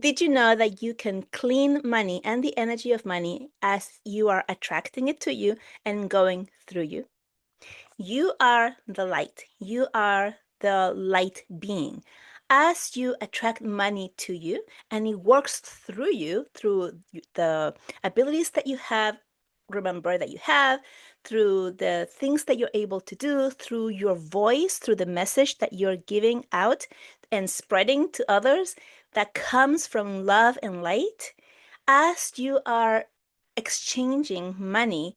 Did you know that you can clean money and the energy of money as you are attracting it to you and going through you? You are the light. You are the light being. As you attract money to you and it works through you, through the abilities that you have, remember that you have, through the things that you're able to do, through your voice, through the message that you're giving out and spreading to others that comes from love and light, as you are exchanging money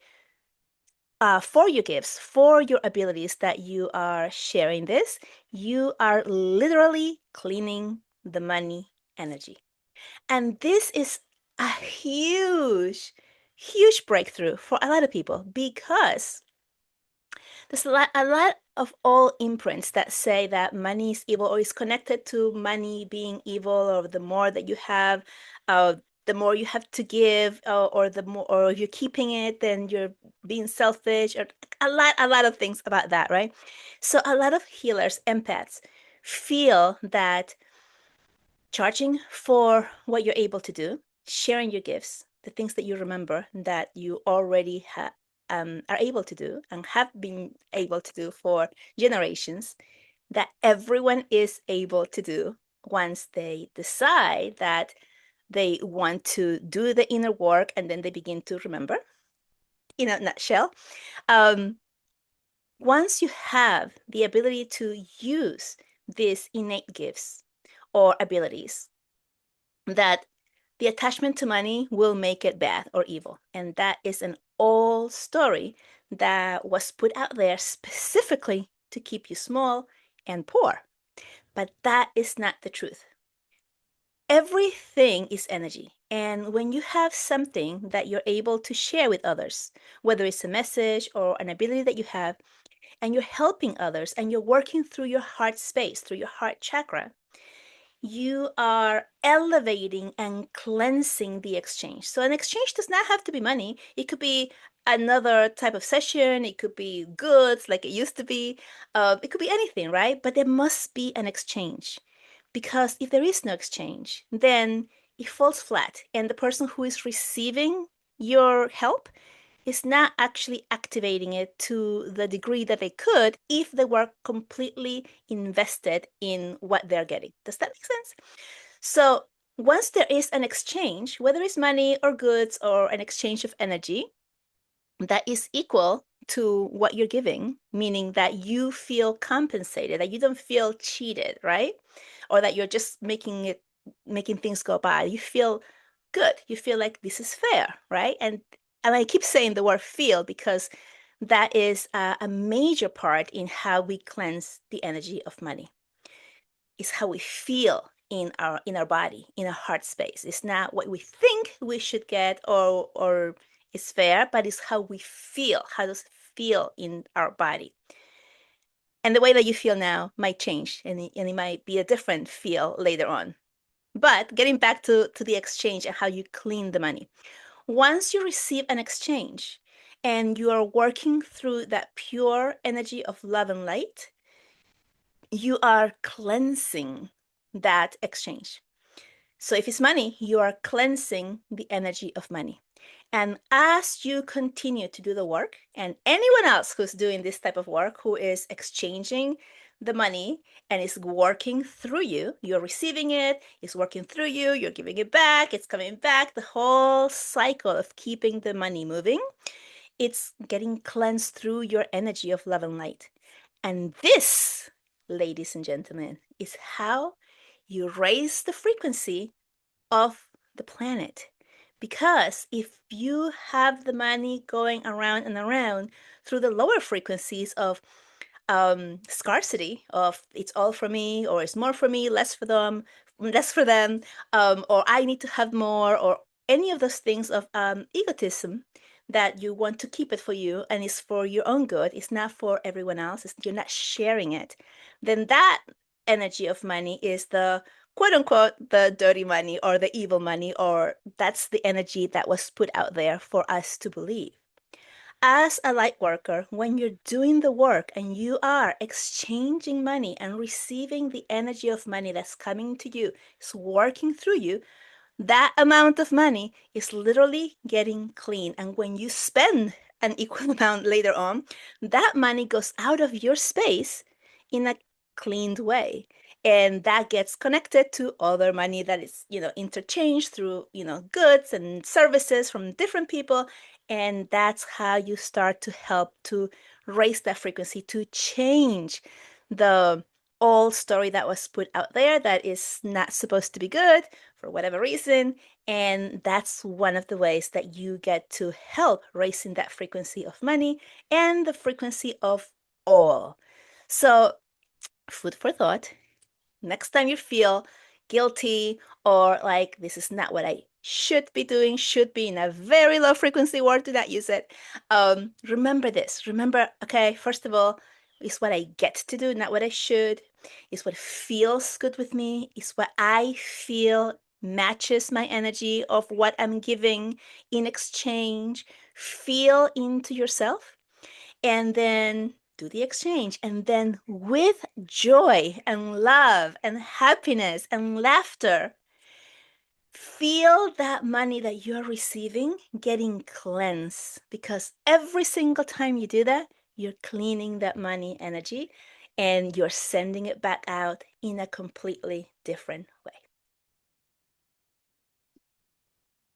for your gifts, for your abilities that you are sharing this, you are literally cleaning the money energy. And this is a huge, huge breakthrough for a lot of people because there's a lot of all imprints that say that money is evil or is connected to money being evil, or the more that you have, uh, the more you have to give, or the more, or if you're keeping it, then you're being selfish, or a lot of things about that, right? So a lot of healers, empaths, feel that charging for what you're able to do, sharing your gifts, the things that you remember that you already are able to do and have been able to do for generations, that everyone is able to do once they decide that they want to do the inner work and then they begin to remember. In a nutshell, um, once you have the ability to use these innate gifts or abilities, that the attachment to money will make it bad or evil. And that is an old story that was put out there specifically to keep you small and poor. But that is not the truth. Everything is energy. And when you have something that you're able to share with others, whether it's a message or an ability that you have, and you're helping others and you're working through your heart space, through your heart chakra, you are elevating and cleansing the exchange. So an exchange does not have to be money. It could be another type of session. It could be goods like it used to be. It could be anything, right? But there must be an exchange. Because if there is no exchange, then it falls flat. And the person who is receiving your help is not actually activating it to the degree that they could if they were completely invested in what they're getting. Does that make sense? So once there is an exchange, whether it's money or goods or an exchange of energy that is equal to what you're giving, meaning that you feel compensated, that you don't feel cheated, right? Or that you're just making things go by. You feel good. You feel like this is fair, right? And I keep saying the word feel because that is a major part in how we cleanse the energy of money. It's how we feel in our body, in our heart space. It's not what we think we should get or is fair, but it's how we feel. How does it feel in our body? And the way that you feel now might change, and it might be a different feel later on. But getting back to the exchange and how you clean the money. Once you receive an exchange and you are working through that pure energy of love and light, you are cleansing that exchange. So if it's money, you are cleansing the energy of money. And as you continue to do the work, and anyone else who's doing this type of work, who is exchanging the money and is working through you, you're receiving it, it's working through you, you're giving it back, it's coming back, the whole cycle of keeping the money moving, it's getting cleansed through your energy of love and light. And this, ladies and gentlemen, is how you raise the frequency of the planet. Because if you have the money going around and around through the lower frequencies of scarcity, of it's all for me, or it's more for me, less for them, or I need to have more, or any of those things of egotism, that you want to keep it for you and it's for your own good, it's not for everyone else, you're not sharing it, then that energy of money is the quote unquote the dirty money or the evil money, or that's the energy that was put out there for us to believe. as a light worker, when you're doing the work and you are exchanging money and receiving the energy of money that's coming to you, it's working through you, that amount of money is literally getting clean. And when you spend an equal amount later on, that money goes out of your space in a cleaned way. And that gets connected to other money that is, interchanged through, goods and services from different people. And that's how you start to help to raise that frequency, to change the old story that was put out there that is not supposed to be good for whatever reason. And that's one of the ways that you get to help raising that frequency of money and the frequency of all. So, food for thought. Next time you feel guilty or like this is not what I should be doing, should be in a very low frequency word, do not use it. Remember this. Remember, okay, first of all, it's what I get to do, not what I should. It's what feels good with me. It's what I feel matches my energy of what I'm giving in exchange. Feel into yourself and then do the exchange. And then with joy and love and happiness and laughter, feel that money that you're receiving getting cleansed, because every single time you do that, you're cleaning that money energy and you're sending it back out in a completely different way.